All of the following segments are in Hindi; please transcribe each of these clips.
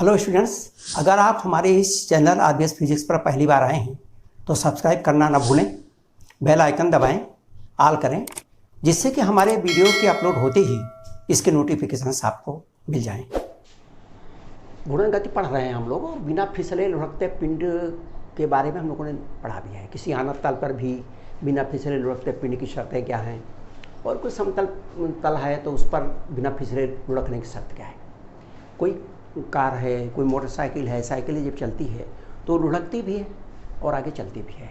हेलो स्टूडेंट्स, अगर आप हमारे इस चैनल आरबीएस फिजिक्स पर पहली बार आए हैं तो सब्सक्राइब करना ना भूलें, बेल आइकन दबाएं, ऑल करें, जिससे कि हमारे वीडियो के अपलोड होते ही इसके नोटिफिकेशंस आपको मिल जाएं। गुणन गति पढ़ रहे हैं हम लोग और बिना फिसले लुढ़कते पिंड के बारे में हम लोगों ने पढ़ा भी है। किसी आनत तल पर भी बिना फिसले लुढ़कते पिंड की शर्तें क्या हैं, और कोई समतल तल है तो उस पर बिना फिसले लुढ़कने की शर्त क्या है। कोई कार है, कोई मोटरसाइकिल है, साइकिल जब चलती है तो लुढ़कती भी है और आगे चलती भी है।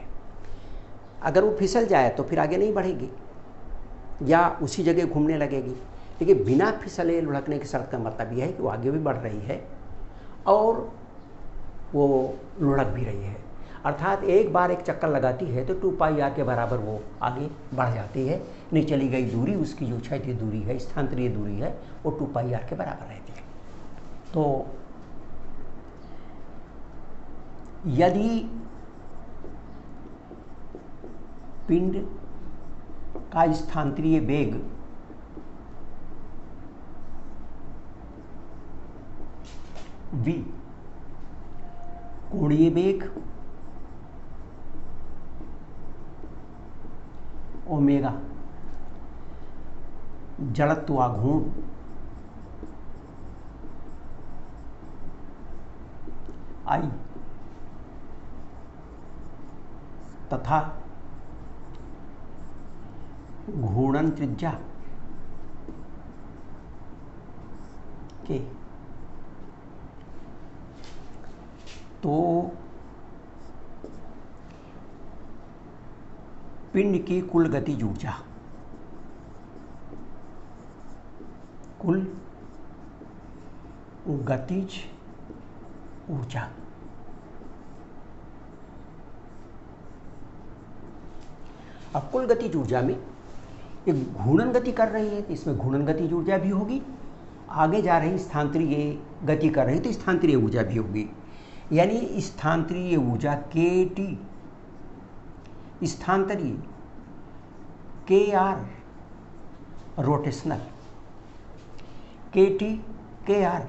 अगर वो फिसल जाए तो फिर आगे नहीं बढ़ेगी या उसी जगह घूमने लगेगी। लेकिन बिना फिसले लुढ़कने की शर्त का मतलब यह है कि वो आगे भी बढ़ रही है और वो लुढ़क भी रही है। अर्थात एक बार एक चक्कर लगाती है तो 2πr के बराबर वो आगे बढ़ जाती है। नहीं चली गई दूरी, उसकी जो क्षैतिज दूरी है, स्थानांतरीय दूरी है, वो 2πr के बराबर रहती है। तो यदि पिंड का स्थानांतरीय वेग v कोणीय वेग ओमेगा जड़त्वाघूर्ण I तथा घूर्णन त्रिज्या के, तो पिंड की कुल गतिज ऊर्जा, कुल गतिज ऊर्जा अब कुल गतिज ऊर्जा में एक घूर्णन गति कर रही है तो इसमें घूर्णन गतिज ऊर्जा भी होगी, आगे जा रही स्थानांतरीय गति कर रही तो स्थानांतरीय ऊर्जा भी होगी। यानी स्थानांतरीय ऊर्जा kT स्थानांतरीय kr rotational kT kr,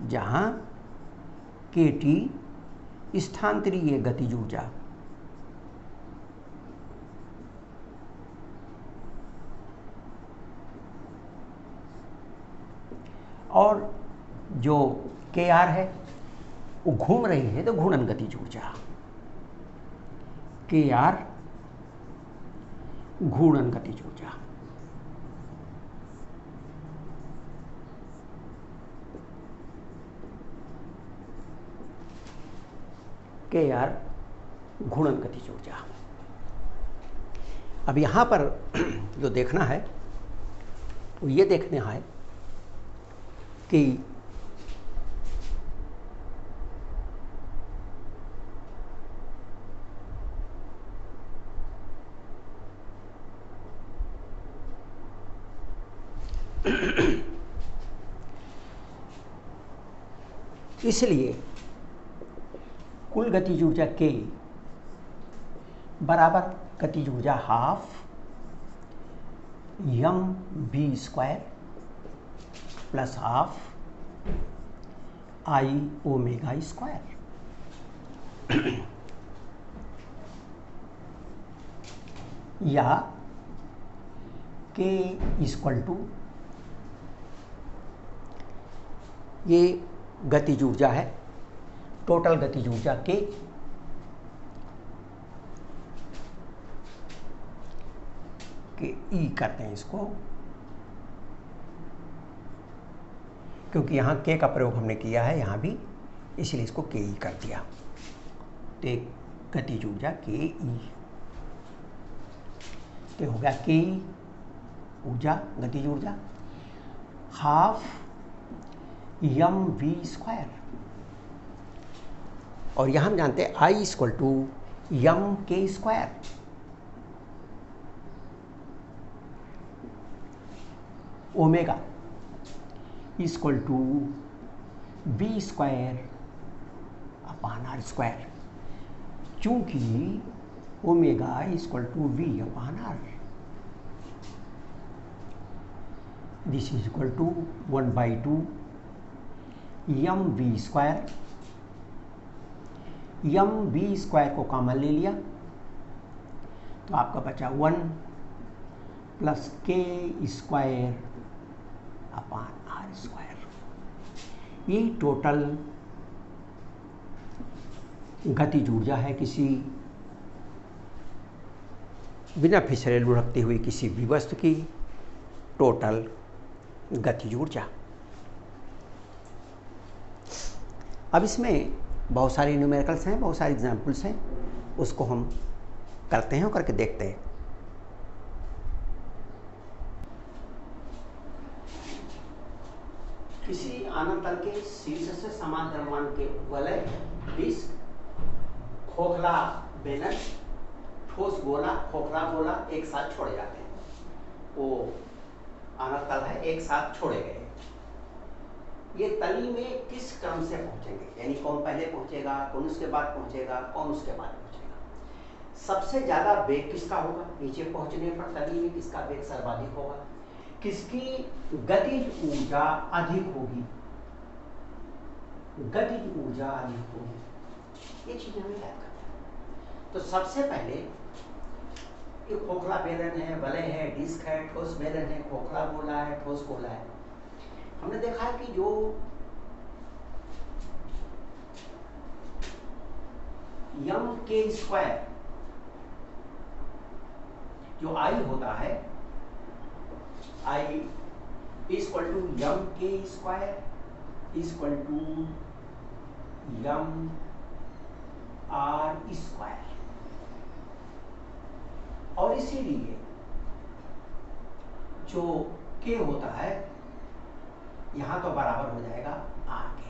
जहां kT स्थानांतरीय गतिज ऊर्जा और जो kr है वो घूम रही है तो घूर्णन गतिज ऊर्जा kr घूर्णन गतिज ऊर्जा। kr घूर्णन गतिज ऊर्जा। अब यहां पर जो देखना है वो ये देखना है कि इसलिए कुल गतिज ऊर्जा K बराबर गतिज ऊर्जा half mv² plus half I ω², या K इक्वल टू, ये गतिज ऊर्जा है, टोटल गतिज ऊर्जा K E करते हैं इसको, क्योंकि यहाँ K का प्रयोग हमने किया है यहाँ भी, इसलिए इसको KE कर दिया। तो एक गतिज ऊर्जा KE तो हो गया KE ऊर्जा, गतिज ऊर्जा हाफ mv², और यहाँ हम जानते हैं I equal to mk², omega equal to v² upon r², चूंकि omega equal to v upon r, this is equal to 1/2 M V square. M V square को कॉमन ले लिया तो आपका बचा 1 plus K square upon R square. ये टोटल गतिज ऊर्जा है किसी बिना फिसले लुढ़कते हुए किसी भी वस्तु की टोटल गतिज ऊर्जा। अब इसमें बहुत सारे न्यूमेरिकल्स हैं, बहुत सारे एग्जाम्पल्स हैं, उसको हम करते हैं और करके देखते हैं। किसी आनत तल के शीर्ष से समान द्रव्यमान के वलय, डिस्क, खोखला बेलन, ठोस गोला, खोखला गोला एक साथ छोड़े जाते हैं। वो आनत तल है, एक साथ छोड़े गए। ये तली में किस क्रम से पहुंचेंगे, यानी कौन पहले पहुंचेगा, कौन उसके बाद पहुंचेगा, कौन उसके बाद पहुंचेगा। सबसे ज्यादा वेग किसका होगा, नीचे पहुंचने पर तली में किसका वेग सर्वाधिक होगा, किसकी गतिज ऊर्जा अधिक होगी, गतिज ऊर्जा अधिक होगी। ये चीजें हमें याद करना है। तो सबसे पहले ये खोखला बेलन है, वलय है, डिस्क है, ठोस बेलन है, खोखला गोला है, ठोस गोला है। हमने देखा है कि जो एम के स्क्वायर जो आई होता है, I equal to M K square equal to M R square. और इसीलिए जो के होता है यहां तो बराबर हो जाएगा आर के,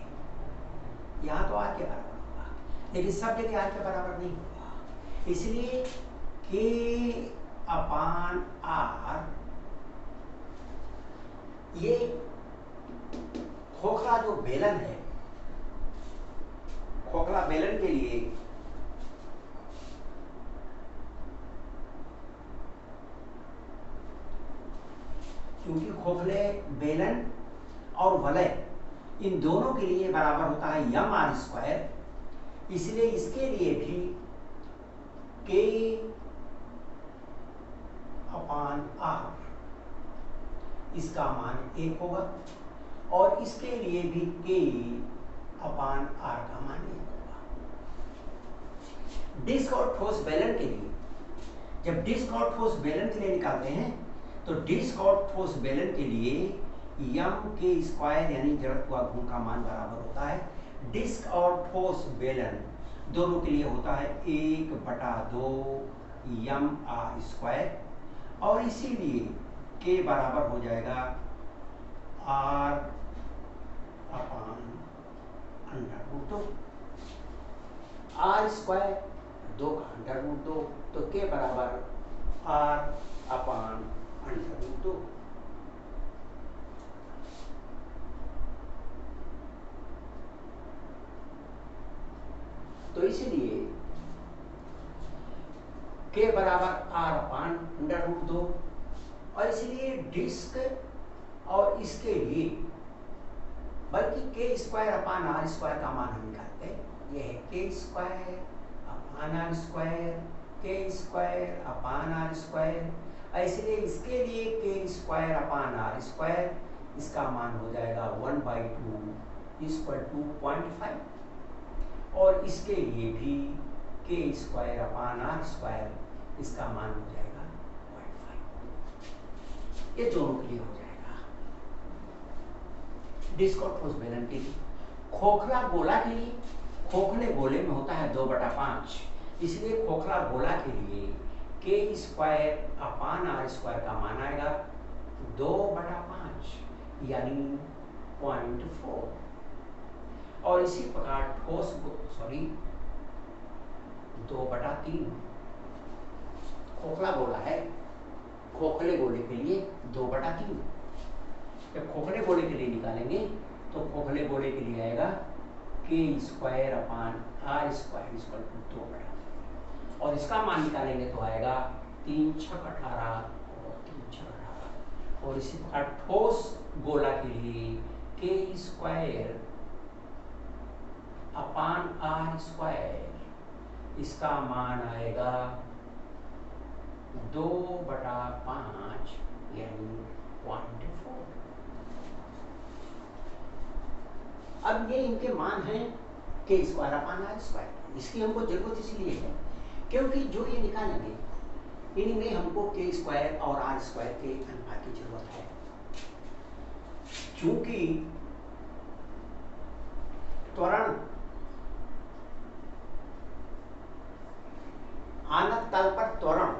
यहां तो आर के बराबर होगा, लेकिन सब जगह आर के बराबर नहीं होगा। इसलिए के अपान आर, ये खोखला जो बेलन है, खोखला बेलन के लिए क्योंकि खोखले बेलन और वलय इन दोनों के लिए बराबर होता है एम आर स्क्वायर, इसलिए इसके लिए भी के अपान आर इसका मान 1 होगा और इसके लिए भी के अपान आर का मान 1 होगा। डिस्क और ठोस बेलन के लिए, जब डिस्क और ठोस बेलन के लिए निकालते हैं तो डिस्क और ठोस बेलन के लिए एम के स्क्वायर यानी जड़त्वाघूर्ण का मान बराबर होता है। डिस्क और ठोस बेलन दोनों के लिए होता है 1/2 एम आर स्क्वायर, और इसीलिए के बराबर हो जाएगा आर अपान √2। आर स्क्वायर 2 का √2, तो के बराबर आर अपान √2। तो इसलिए के बराबर आर अपान √2, और इसलिए डिस्क और इसके लिए बल्कि के स्क्वायर अपान आर स्क्वायर का मान हम निकालते हैं। यह है K square upon R square, के स्क्वायर अपान आर स्क्वायर, इसलिए इसके लिए के स्क्वायर अपान आर स्क्वायर, इसका मान हो जाएगा 1/2 इक्वल टू 0.5, और इसके लिए भी के स्क्वायर अपान आर स्क्वायर, इसका मान हो जाएगा 0.5। ये दोनों के लिए हो जाएगा। डिस्क और ठोस बेलन के लिए, खोखला गोला के लिए, खोखले गोले में होता है 2/5, इसलिए खोखला गोला के लिए के स्क्वायर अपान आर स्क्वायर का मान आएगा 2/5 यानी 0.4, और इसी प्रकार ठोस 2/3 खोखला गोला है, खोखले गोले के लिए 2/3। जब खोखले गोले के लिए निकालेंगे तो खोखले गोले के लिए आएगा K square upon R square equal to 2/3, और इसका मान निकालेंगे तो आएगा 3×6 = 18 और 3×6 = 18, और इसी प्रकार ठोस गोला के लिए के स्क्वायर अपान आर स्क्वायर, इसका मान आएगा 2/5 यानी 0.4। अब ये इनके मान हैं के स्क्वायर अपान आर स्क्वायर। इसकी हमको जरूरत इसलिए है क्योंकि जो ये निकालेंगे इनमें हमको के स्क्वायर और आर स्क्वायर के अनुपात की जरूरत है। चूंकि त्वरण आनत तल पर त्वरण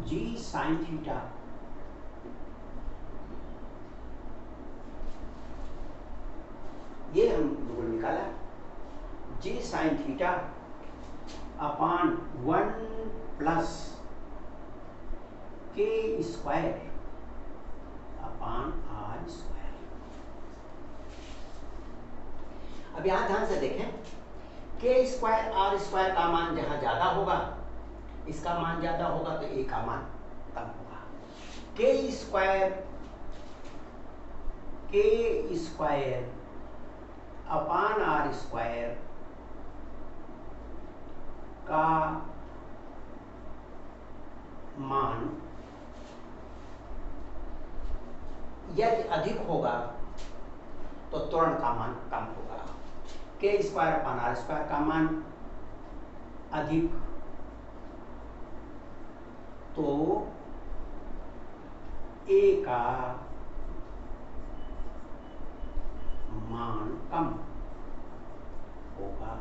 जी साइन थीटा ये हम लोगों ने निकाला, जी sine theta upon 1 plus K square upon R square. अब यहां ध्यान से देखें, के स्क्वायर आर स्क्वायर का मान जहां ज्यादा होगा, इसका मान ज्यादा होगा तो ए का मान कम होगा। के स्क्वायर अपान आर स्क्वायर का मान यदि अधिक होगा तो त्वरण का मान कम होगा। के स्क्वायर अपान आर स्क्वायर का मान अधिक तो ए का मान कम होगा।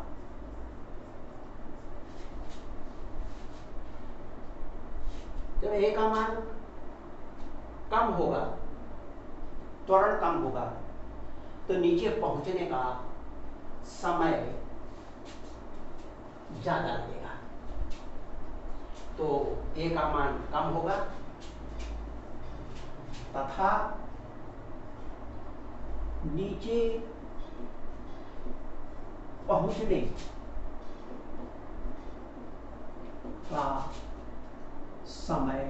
जब ए का मान कम होगा, त्वरण कम होगा, तो नीचे पहुंचने का समय ज्यादा लगेगा, तो ए का मान कम होगा तथा नीचे पहुंचने का समय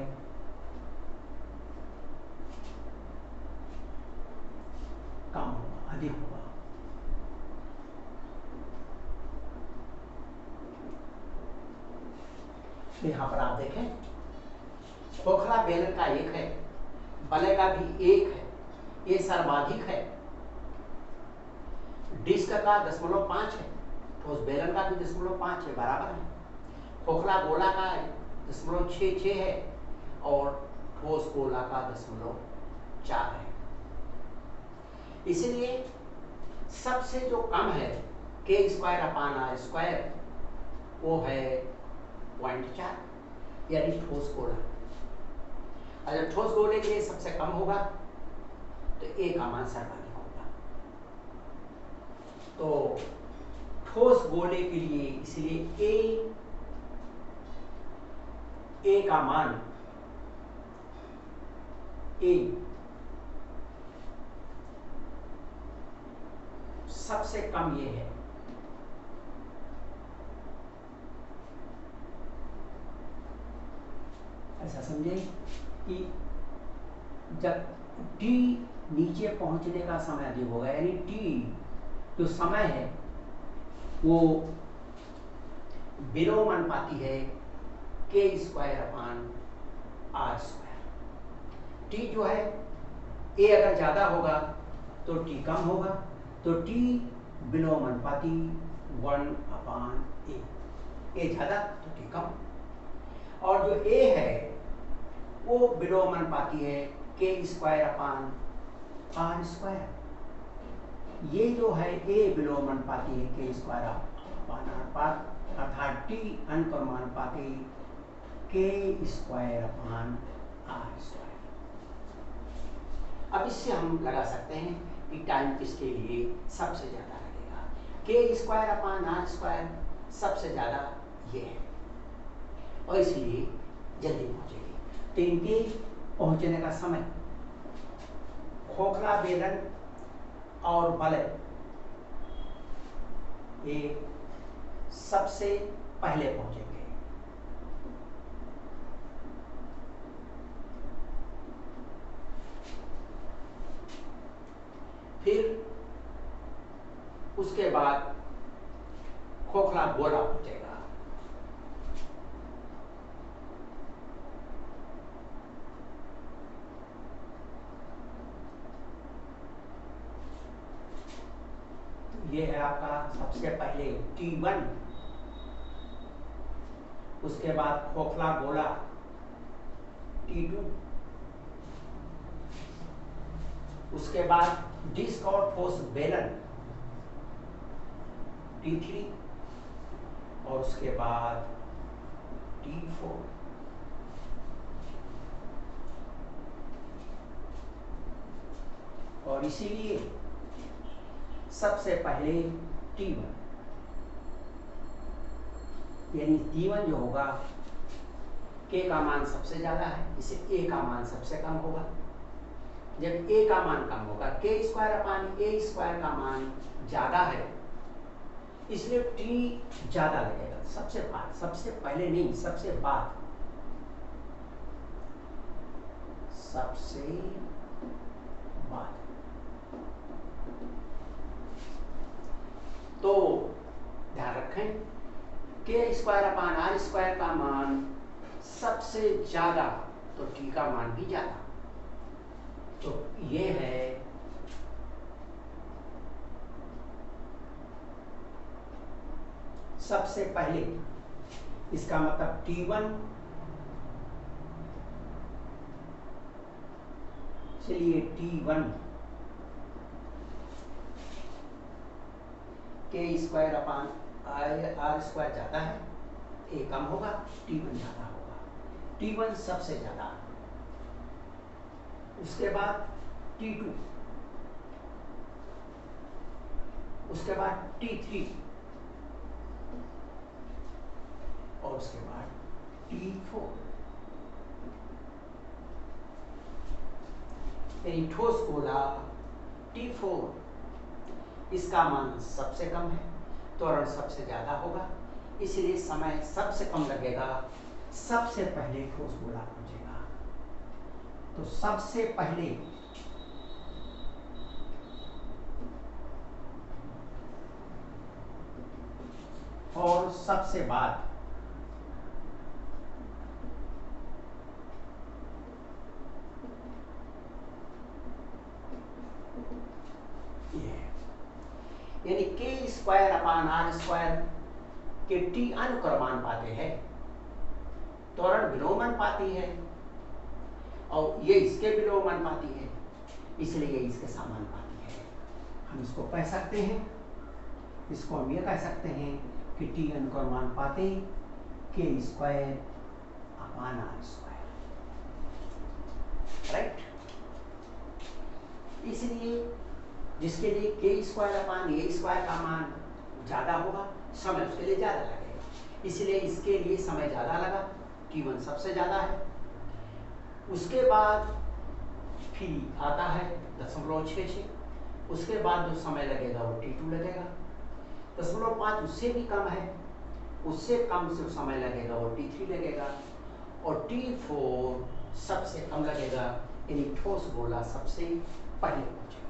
कम होगा, अधिक होगा। तो यहां पर आप देखें, खोखला बेलन का एक है, बले का भी एक है, ये सर्वाधिक है। डिस्क का 0.5 है, ठोस बेलन का भी 0.5 है, बराबर है। खोखला गोला का 0.66 है और ठोस गोला का 0.4 है। इसलिए सबसे जो कम है K square upon R square वो है 0.4 यानी ठोस गोला। अगर ठोस गोले के लिए सबसे कम होगा तो ए का मान सर्वाधिक होगा। तो ठोस गोले के लिए इसलिए ए का मान ए सबसे कम ये है। ऐसा समझे कि जब t नीचे पहुंचने का समय अधिक होगा, यानी t जो समय है वो विलोम अनुपाती है K square upon R square. T जो है ए अगर ज्यादा होगा तो टी कम होगा, तो टी विलोम अनुपाती 1/a। ए ज्यादा तो टी कम, और जो ए है वो विलोम अनुपाती है K square upon R square. ये जो है ए विलोम अनुपाती है के स्क्वायर अपान आर, अर्थात टी अनुक्रमानुपाती के स्क्वायर अपान आर स्क्वायर। अब इससे हम लगा सकते हैं कि टाइम किसके लिए सबसे ज्यादा लगेगा। के स्क्वायर अपान आर स्क्वायर सबसे ज्यादा ये है और इसलिए जल्दी पहुंचेगी। तो इनके पहुंचने का समय, खोखला बेलन और बल्ब ये सबसे पहले पहुंचेंगे। फिर उसके बाद खोखला गोला पहुंचेगा। ये है आपका सबसे पहले T1, उसके बाद खोखला गोला T2, उसके बाद डिस्क और ठोस बेलन T3 और उसके बाद T4। और इसीलिए सबसे पहले T1, यानी T1 जो होगा K का मान सबसे ज्यादा है, इसे A का मान सबसे कम होगा। जब A का मान कम होगा, K square upon A square का मान ज्यादा है, इसलिए T ज्यादा लगेगा। सबसे बाद, सबसे पहले नहीं, सबसे बाद, सबसे बाद। तो ध्यान रखें, K square upon R square का मान सबसे ज्यादा, तो T का मान भी ज्यादा। तो ये है सबसे पहले, इसका मतलब T1, चलिए T1 K square upon R square ज्यादा है, A कम होगा, T1 ज्यादा होगा। T1 सबसे ज्यादा, उसके बाद T2, उसके बाद T3 और उसके बाद T4। यानी ठोस गोला T4, इसका मान सबसे कम है, त्वरण सबसे ज्यादा होगा, इसलिए समय सबसे कम लगेगा, सबसे पहले ठोस गोला पहुंचेगा। तो सबसे पहले और सबसे बाद, यानी K square upon R square के T अनुक्रमानुपाती है, त्वरण विलोमानुपाती है, और ये इसके विलोमानुपाती है, इसलिए ये इसके समानुपाती है। हम इसको कह सकते हैं, इसको हम ये कह सकते हैं कि T अनुक्रमानुपाती K square upon R square, right. इसलिए जिसके लिए K square upon A square का मान ज्यादा होगा, समय उसके लिए ज्यादा लगेगा, इसलिए इसके लिए समय ज्यादा लगा, T1 सबसे ज्यादा है। उसके बाद फिर आता है 0.66, उसके बाद जो समय लगेगा वो T2 लगेगा। 0.5 उससे भी कम है, उससे कम से समय लगेगा वो T3 लगेगा, और T4 सबसे कम लगेगा, यानी ठोस गोला सबसे पहले पहुंचेगा।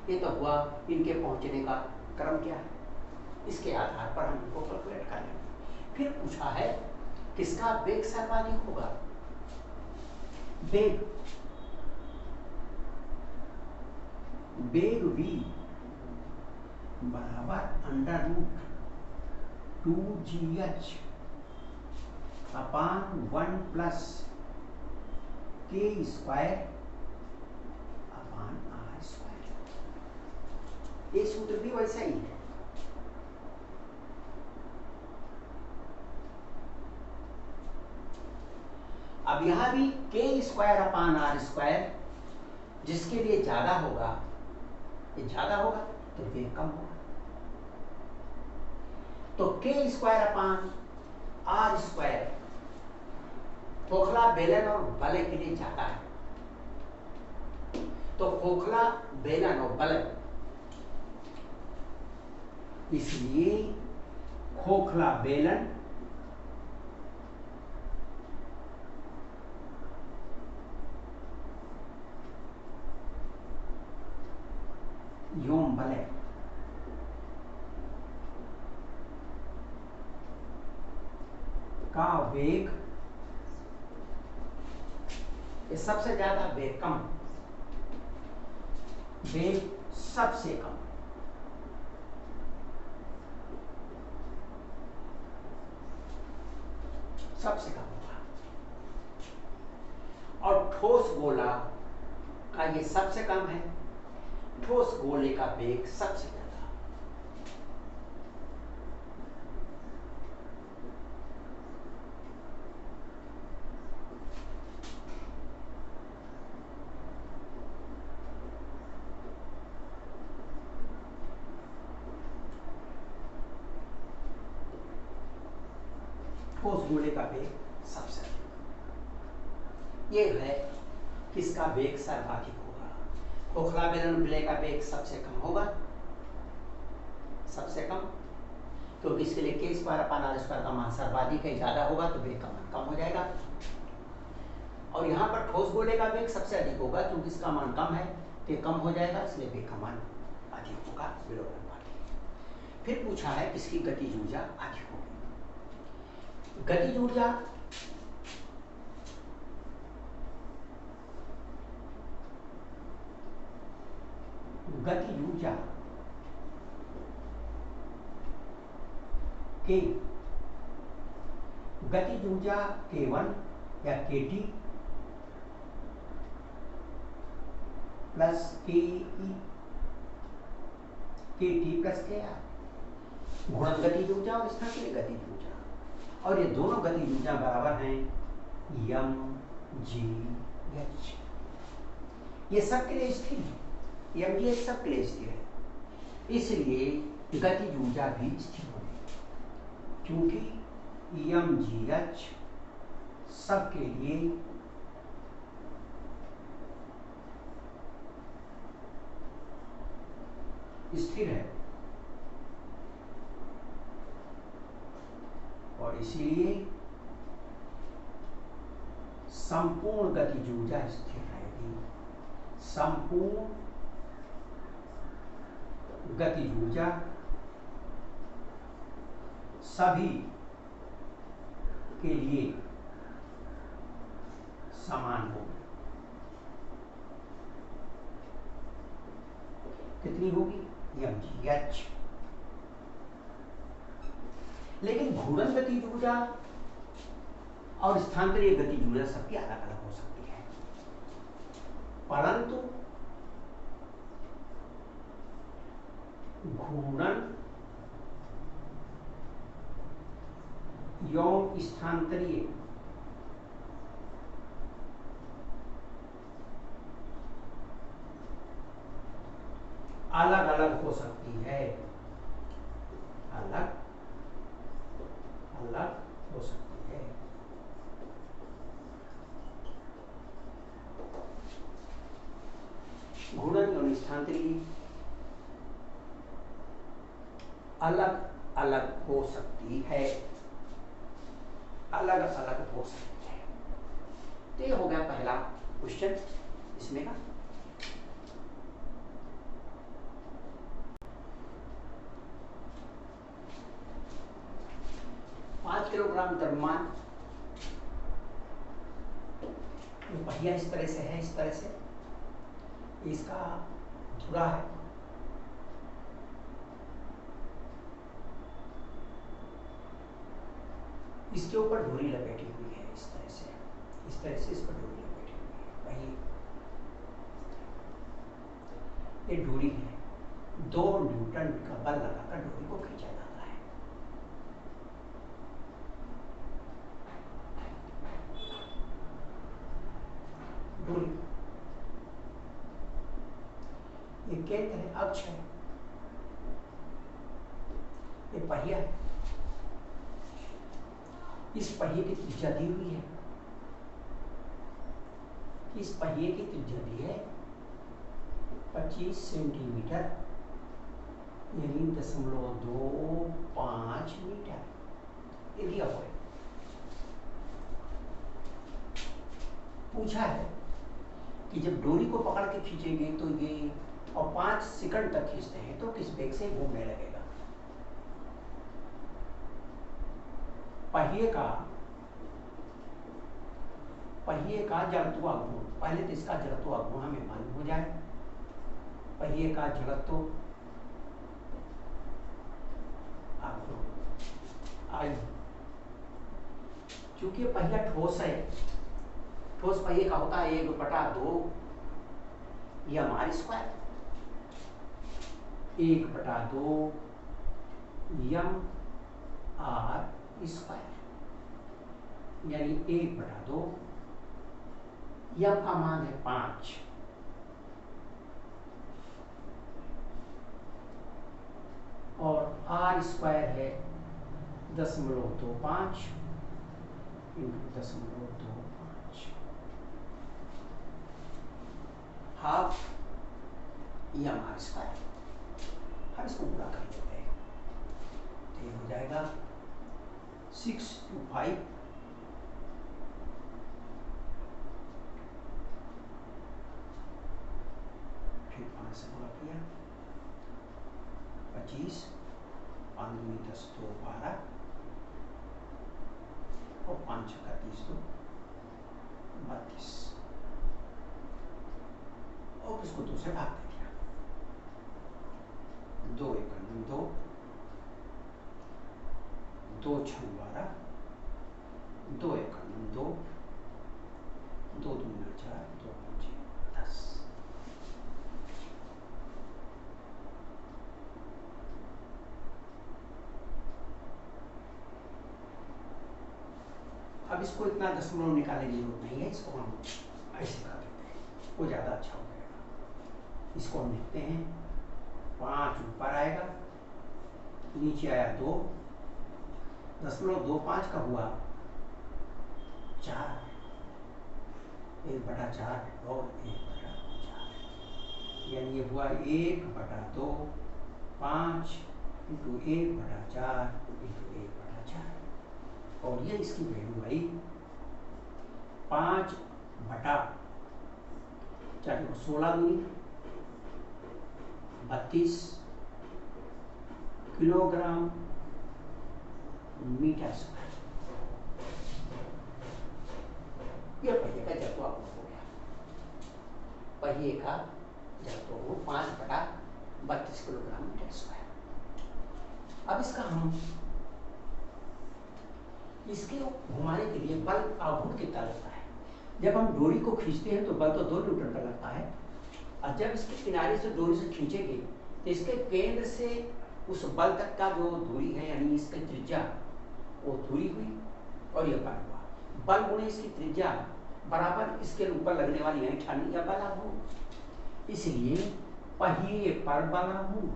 ये तो हुआ इनके पहुंचने का क्रम क्या है, इसके आधार पर हम इनको कैलकुलेट कर लेंगे। फिर पूछा है किसका वेग सर्वाधिक होगा। वेग v बराबर √2gh अपान 1 plus K square upon R square. ये सूत्र भी वैसा ही है। अब यहां भी K square upon R square, जिसके लिए ज्यादा होगा, ये ज्यादा होगा तो वेग कम होगा। तो K square upon R square खोखला बेलन और बल्ले के लिए जाता है। तो खोखला बेलन और बल्ले, इसलिए खोखला बेलन एवं बल्ले का वेग, ये सबसे ज्यादा वेग कम, वेग सबसे कम, सबसे कम होगा। और ठोस गोला का ये सबसे कम है, ठोस गोले का वेग सबसे ज्यादा। ठोस गोले का वेग सबसे अधिक। ये है किसका वेग सर्वाधिक होगा। खोखला बेलन बल्ले का वेग सबसे कम होगा, सबसे कम, क्योंकि इसके लिए k square upon r square का मान सर्वाधिक है, ज्यादा होगा तो वेग का मान कम हो जाएगा। और यहाँ पर ठोस गोले का वेग सबसे अधिक होगा, क्योंकि इसका मान कम है तो ये कम हो जाएगा, इसलिए वेग का मान अधिक होगा, विलोपन। फिर पूछा है किसकी गतिज ऊर्जा अधिक होगी। गतिज ऊर्जा गतिज ऊर्जा के गतिज ऊर्जा K1 या KT plus KE, KT plus KR, गुणन गतिज ऊर्जा और स्थानांतरित गतिज ऊर्जा, और ये दोनों गतिज ऊर्जा बराबर हैं mgh। ये सब के लिए स्थिर है, mgh सब के लिए स्थिर है, इसलिए गतिज ऊर्जा भी स्थिर होगी, क्योंकि mgh सब के लिए स्थिर है, और इसीलिए संपूर्ण गतिज ऊर्जा स्थिर रहेगी। संपूर्ण गतिज ऊर्जा सभी के लिए समान होगी। कितनी होगी? mgh। लेकिन घूर्णन गतिज ऊर्जा और स्थानांतरित गतिज ऊर्जा सबकी अलग अलग हो सकती है, परंतु घूर्णन एवं स्थानांतरित अलग अलग हो सकती है, अलग अलग हो सकती है। घूर्णन एवं स्थानांतरित अलग अलग हो सकती है, अलग अलग हो सकती है। तो ये हो गया पहला क्वेश्चन इसमें का। किलोग्राम द्रव्यमान, पहिया इस तरह से है, इस तरह से इसका धुरा है, इसके ऊपर डोरी लपेटी हुई है, इस तरह से, इस तरह से इस पर डोरी लपेटी हुई है पहिए। ये डोरी है, 2 न्यूटन का बल लगाकर डोरी को खींचा जाता है। डोरी, ये केंद्र है, अक्ष है, ये पहिया है, इस पहिए की त्रिज्या दी हुई है कि इस पहिए की त्रिज्या दी है 25 सेंटीमीटर यानी 0.25 मीटर ये दिया हुआ है। पूछा है कि जब डोरी को पकड़ के खींचेंगे तो ये और 5 सेकंड तक खींचते हैं तो किस वेग से घूमने लगेगा। पहिए का जड़त्व गुण, पहले तो इसका जड़त्व गुण हमें मालूम हो जाए। पहिए का जड़त्व आई, चूंकि पहिया ठोस है, ठोस पहिए का होता है 1/2 m² 1/2 m² यानी 1/2 m का मान है 5 और r² है 0.25 × 0.25 हाफ m² हम इसको पूरा कर लेते हैं तो ये हो जाएगा 6 to 5 फिर 5 से गुणा किया 25 5 दूनी 10 2 12 और 5 छक्का 30 2 32 और इसको 2 से भाग दे दिया 2 × 2 2 × 12 2 × 2 2 दूनी 4 2 5 10। अब इसको इतना दशमलव निकालने की जरूरत नहीं है, इसको हम ऐसे कर देते हैं, वो ज़्यादा अच्छा हो जाएगा। इसको हम लिखते हैं 5 ऊपर आएगा, नीचे आया 2, 0.25 का हुआ 4, 1/4 और 1/4 यानी ये हुआ 1/2 5 × 1/4 × 1/4 और ये इसकी वैल्यू आई 5/16 दूनी 32 किलोग्राम मीटर स्क्वायर। यह पहिए का जड़त्व हो गया। पहिए का जड़त्व 5/32 किलोग्राम मीटर स्क्वायर। अब इसका हम इसके घुमाने के लिए बल आघूर्ण कितना लगता है। जब हम डोरी को खींचते हैं तो बल तो 2 न्यूटन का लगता है और जब इसके किनारे से डोरी से खींचेंगे तो इसके केंद्र से उस बल तक का जो दूरी है यानी इसकी त्रिज्या वो दूरी हुई और यह बल हुआ। बल गुणे इसकी त्रिज्या बराबर इसके ऊपर लगने वाली ऐंठन या बल आघूर्ण। इसलिए पहिए पर बल आघूर्ण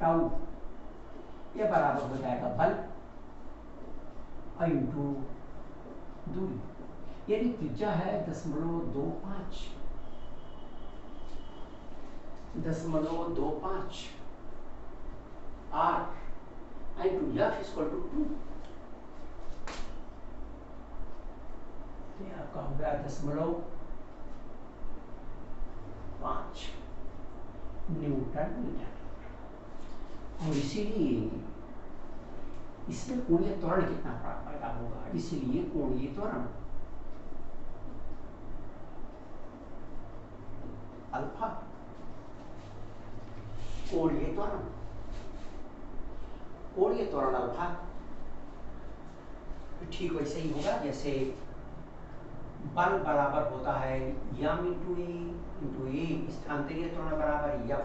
टाउ ये बराबर हो जाएगा बल इंटू दूरी, यानी त्रिज्या है 0.25 r इंटू f = 2। ये आपका हो गया 0.5 न्यूटन मीटर। और इसीलिए इसमें कोणीय त्वरण कितना पैदा होगा, इसीलिए कोणीय त्वरण अल्फा, कोणीय त्वरण अल्फा ठीक वैसे ही होगा जैसे बल बराबर होता है m × e × a, स्थानांतरीय त्वरण बराबर f/,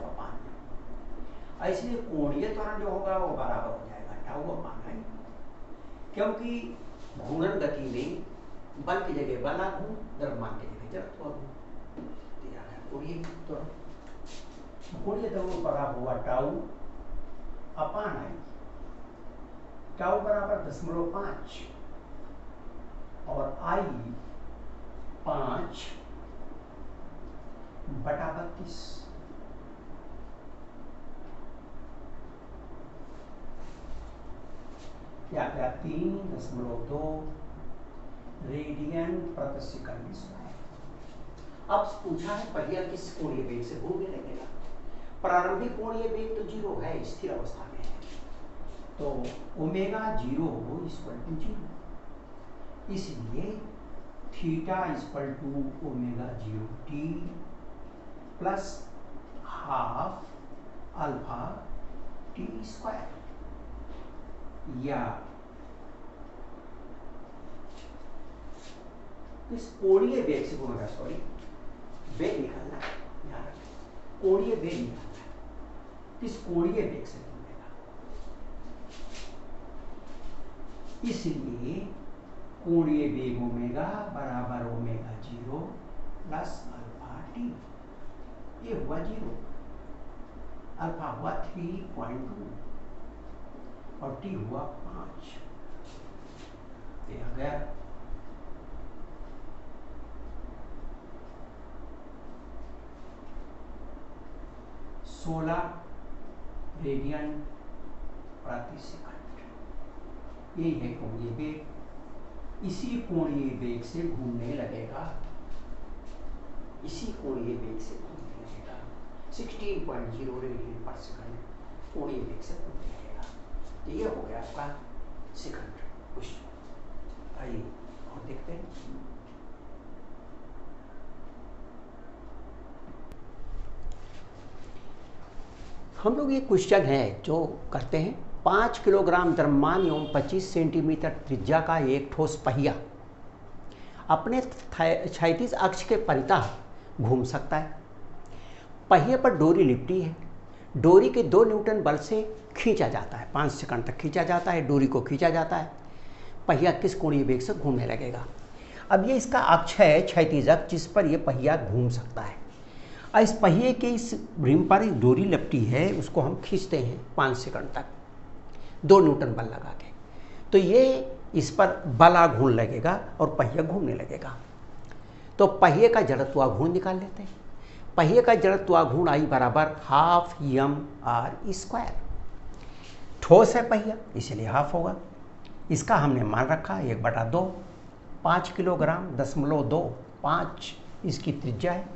इसलिए कोणीय त्वरण जो होगा वो बराबर हो जाएगा τ/i, क्योंकि घूर्णन गति में बल की जगह बल आघूर्ण, द्रव्यमान की जगह जड़त्व आघूर्ण। कोणीय त्वरण बराबर हुआ τ अपान आई, टाउ बराबर 0.5 और आई 5/32। क्या क्या 3.2 रेडियन प्रति सेकंड स्क्वायर। अब पूछा है पहिया किस कोणीय वेग से घूमने लगेगा। प्रारंभिक कोणीय वेग तो 0 है, स्थिर अवस्था में है, तो ओमेगा 0 इक्वल टू 0, इसलिए theta equal to omega 0 T plus half alpha T square, या इस कोणीय वेग से घूमेगा, सॉरी वेग निकालना है, ध्यान रखें कोणीय वेग निकालना है, किस कोणीय वेग से घूमेगा, इसलिए कोणीय वेग ओमेगा बराबर ओमेगा 0 प्लस अल्फा टी। ये हुआ 0, अल्फा हुआ 3.2 और टी हुआ 5। अगर 16 रेडियन प्रति सेकंड, यही है कोणीय वेग। इसी कोणीय वेग से घूमने लगेगा, इसी कोणीय वेग से घूमने लगेगा 16.0 रेडियन पर सेकंड कोणीय वेग से घूमने लगेगा। तो ये हो गया आपका सेकंड क्वेश्चन। आइए और देखते हैं। हम लोग ये क्वेश्चन है जो करते हैं, 5 किलोग्राम द्रव्यमान एवं 25 सेंटीमीटर त्रिज्या का एक ठोस पहिया अपने क्षैतिज अक्ष के परितः घूम सकता है। पहिए पर डोरी लिपटी है, डोरी के 2 न्यूटन बल से खींचा जाता है, 5 सेकंड तक खींचा जाता है, डोरी को खींचा जाता है। पहिया किस कोणीय वेग से घूमने लगेगा। अब ये इसका अक्ष है, क्षैतिज अक्ष, जिस पर यह पहिया घूम सकता है। और इस पहिए के इस रिम पर एक डोरी लपटी है, उसको हम खींचते हैं 5 सेकंड तक 2 न्यूटन बल लगा के, तो ये इस पर बलाघूर्ण लगेगा और पहिया घूमने लगेगा। तो पहिए का जड़त्वाघूर्ण निकाल लेते हैं। पहिए का जड़त्वाघूर्ण आई बराबर हाफ एम आर स्क्वायर। ठोस है पहिया इसलिए हाफ होगा। इसका हमने मान रखा 1/2, 5 किलोग्राम 0.25 इसकी त्रिज्या है।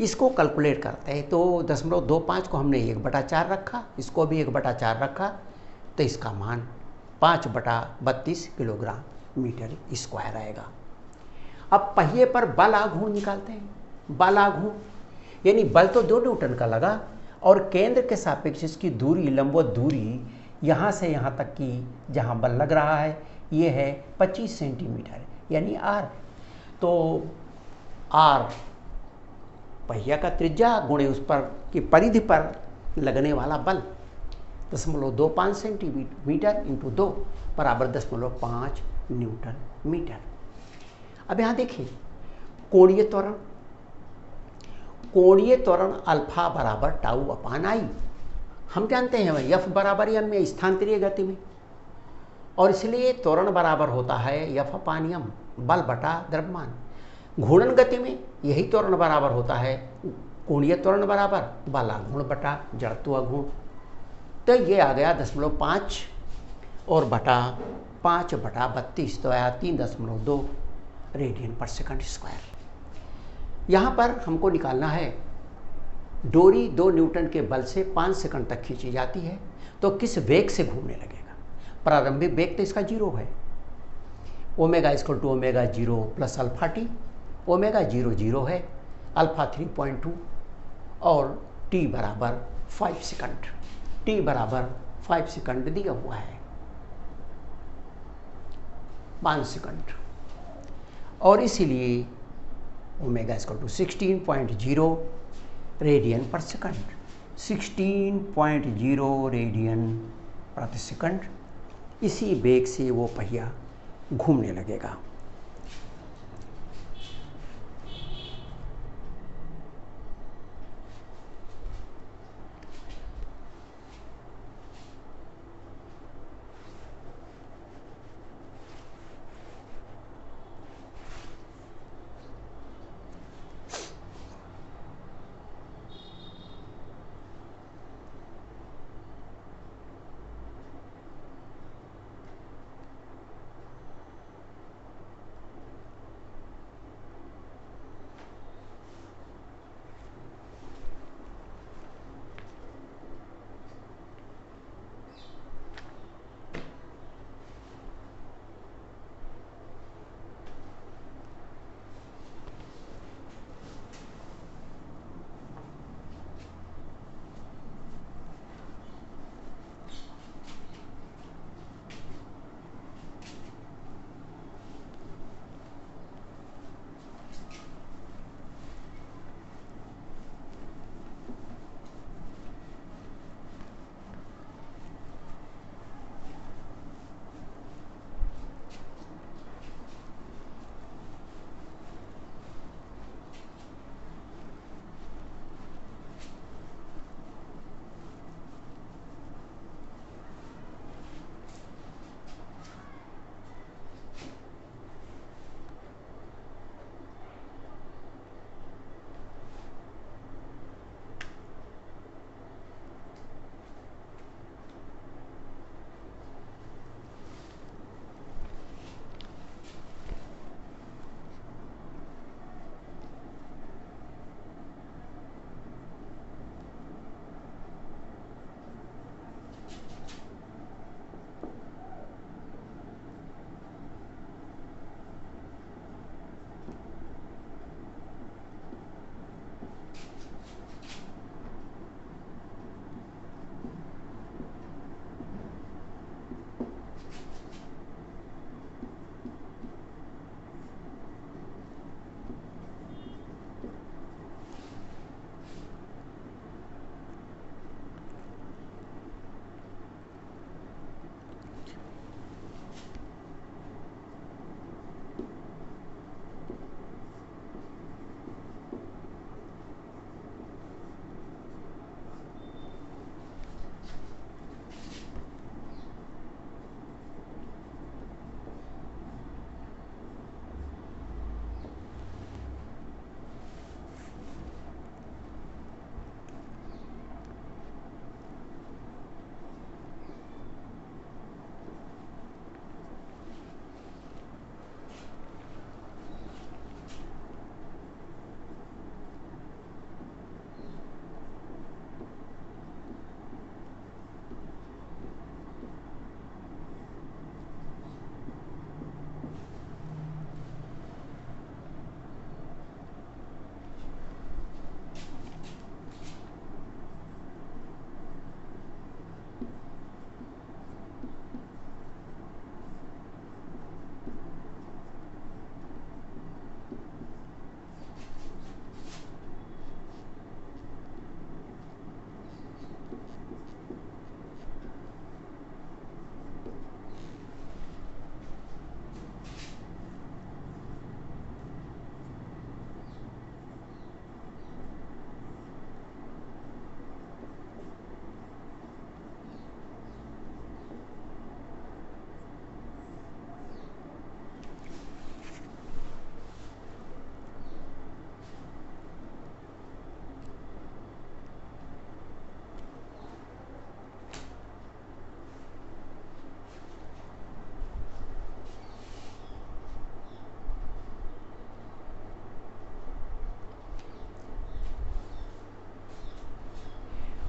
इसको कैलकुलेट करते हैं तो 0.25 को हमने 1/4 रखा, इसको भी 1/4 रखा, तो इसका मान 5/32 किलोग्राम मीटर स्क्वायर आएगा। अब पहिए पर बल आघूर्ण निकालते हैं। बल आघूर्ण यानी बल तो 2 न्यूटन का लगा और केंद्र के सापेक्ष इसकी दूरी, लंबवत दूरी यहाँ से यहाँ तक की जहाँ बल लग रहा है ये है 25 सेंटीमीटर यानी आर। तो आर पहिया का त्रिज्या गुणे उस पर की परिधि पर लगने वाला बल 0.25 सेंटीमीटर इंटू 2 बराबर 0.5 न्यूटन मीटर। अब यहाँ देखिए कोणीय त्वरण, कोणीय त्वरण अल्फा बराबर टाउ अपान आई। हम जानते हैं एफ बराबर एम में स्थानांतरीय गति में, और इसलिए त्वरण बराबर होता है एफ अपान एम, बल बटा द्रव्यमान। घूर्णन गति में यही त्वरण बराबर होता है कोणीय त्वरण बराबर बलाघूर्ण बटा जड़त्वाघूर्ण। तो ये आ गया 0.5 और बटा 5/32, तो आया 3.2 रेडियन पर सेकंड स्क्वायर। यहाँ पर हमको निकालना है डोरी 2 न्यूटन के बल से 5 सेकंड तक खींची जाती है, तो किस वेग से घूमने लगेगा। प्रारंभिक वेग तो इसका 0 है, omega equal to omega 0 plus alpha T. Omega 0 है, अल्फा 3.2 और टी बराबर 5 सेकंड। टी बराबर 5 सेकंड दिया हुआ है, 5 सेकंड, और इसीलिए ओमेगा इक्वल टू 16.0 रेडियन पर सेकंड। 16.0 रेडियन प्रति सेकंड, इसी वेग से वो पहिया घूमने लगेगा।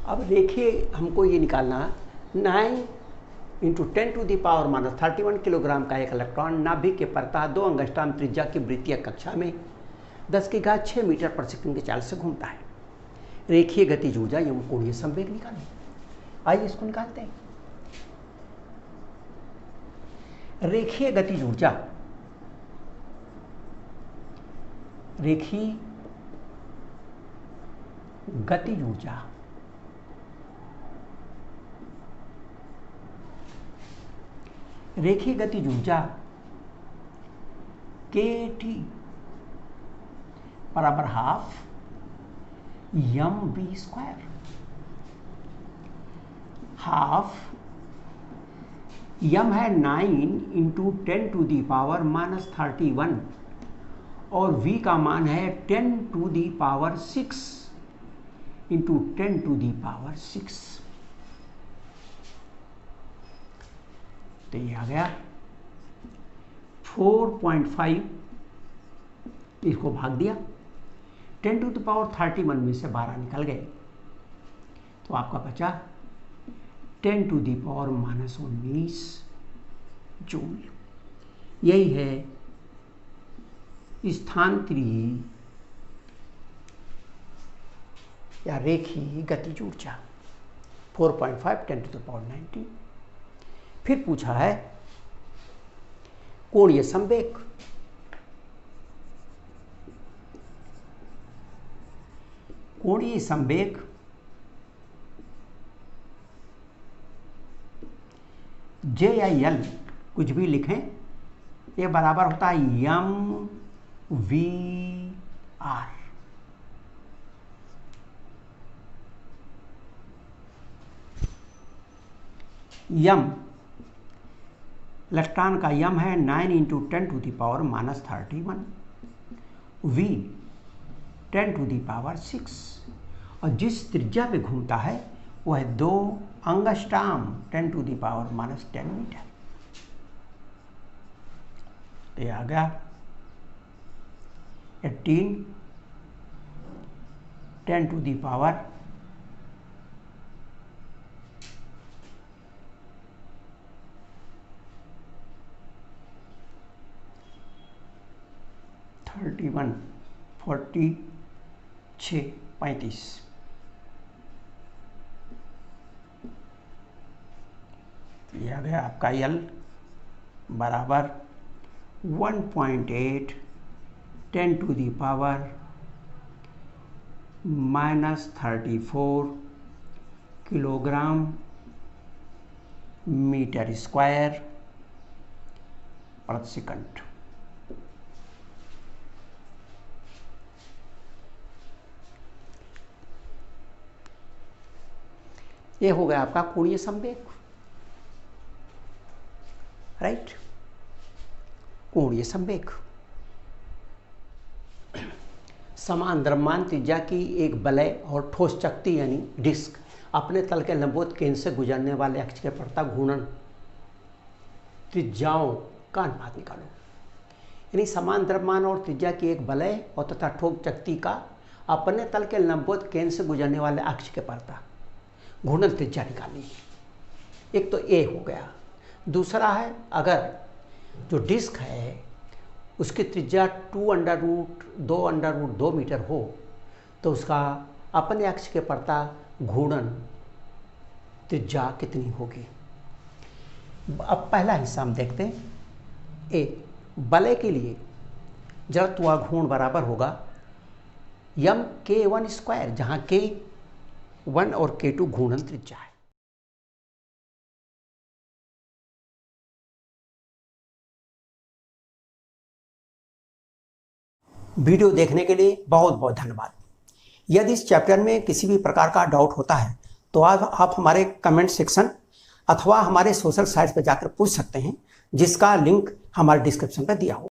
अब देखिए हमको ये निकालना 9 इंटू 10⁻⁻31 किलोग्राम का एक इलेक्ट्रॉन नाभिक के परतः 2 अंगस्ट्राम त्रिज्या की वृत्तीय कक्षा में 10⁻6 मीटर पर सेकंड की चाल से घूमता है। रेखीय गतिज ऊर्जा एवं कोणीय संवेग निकालें। आइए इसको निकालते हैं। रेखीय गतिज ऊर्जा, रेखीय गतिज ऊर्जा रेखीय गतिज ऊर्जा KT बराबर हाफ mv²। हाफ m है 9 इंटू 10⁻⁻31 और v का मान है 10⁻6 इंटू 10⁻6। तो ये आ गया 4.5, इसको भाग दिया, 10⁻31 में से 12 निकल गए तो आपका बचा 10⁻⁻19 जूल। यही है स्थानांतरीय या रेखीय गतिज ऊर्जा 4.5 10⁻19। फिर पूछा है कोणीय संवेग। कोणीय संवेग J या L कुछ भी लिखें, ये बराबर होता है mv/r। m इलेक्ट्रॉन का m है 9 इंटू 10⁻⁻31, v 10⁻6 और जिस त्रिज्या पे घूमता है वह 2 अंगस्ट्राम 10⁻⁻10 मीटर। तो ये आ गया 18 10⁻31 46 35। ये आ गया आपका L बराबर 1.8 10⁻⁻34 किलोग्राम मीटर स्क्वायर प्रति सेकंड। ये हो गया आपका कोणीय संवेग, राइट। कोणीय संवेग समान द्रव्यमान त्रिज्या की एक वलय और ठोस चकती यानी डिस्क अपने तल के लंबवत केंद्र से गुजरने वाले अक्ष के परतः घूर्णन त्रिज्याओं का अनुपात निकालो। यानी समान द्रव्यमान और त्रिज्या की एक वलय और तथा ठोस चकती का अपने तल के लंबवत केंद्र से गुजरने वाले अक्ष के परतः घूर्णन त्रिज्या निकालनी। एक तो ए हो गया। दूसरा है अगर जो डिस्क है उसकी त्रिज्या 2√2 मीटर हो तो उसका अपने अक्ष के परतः घूर्णन त्रिज्या कितनी होगी। अब पहला हिस्सा हम देखते हैं। ए वलय के लिए जड़त्व घूर्ण बराबर होगा mk1², जहाँ k1 और k2 घूर्णन त्रिज्या है। वीडियो देखने के लिए बहुत बहुत धन्यवाद। यदि इस चैप्टर में किसी भी प्रकार का डाउट होता है तो आप हमारे कमेंट सेक्शन अथवा हमारे सोशल साइट्स पर जाकर पूछ सकते हैं, जिसका लिंक हमारे डिस्क्रिप्शन पर दिया हो।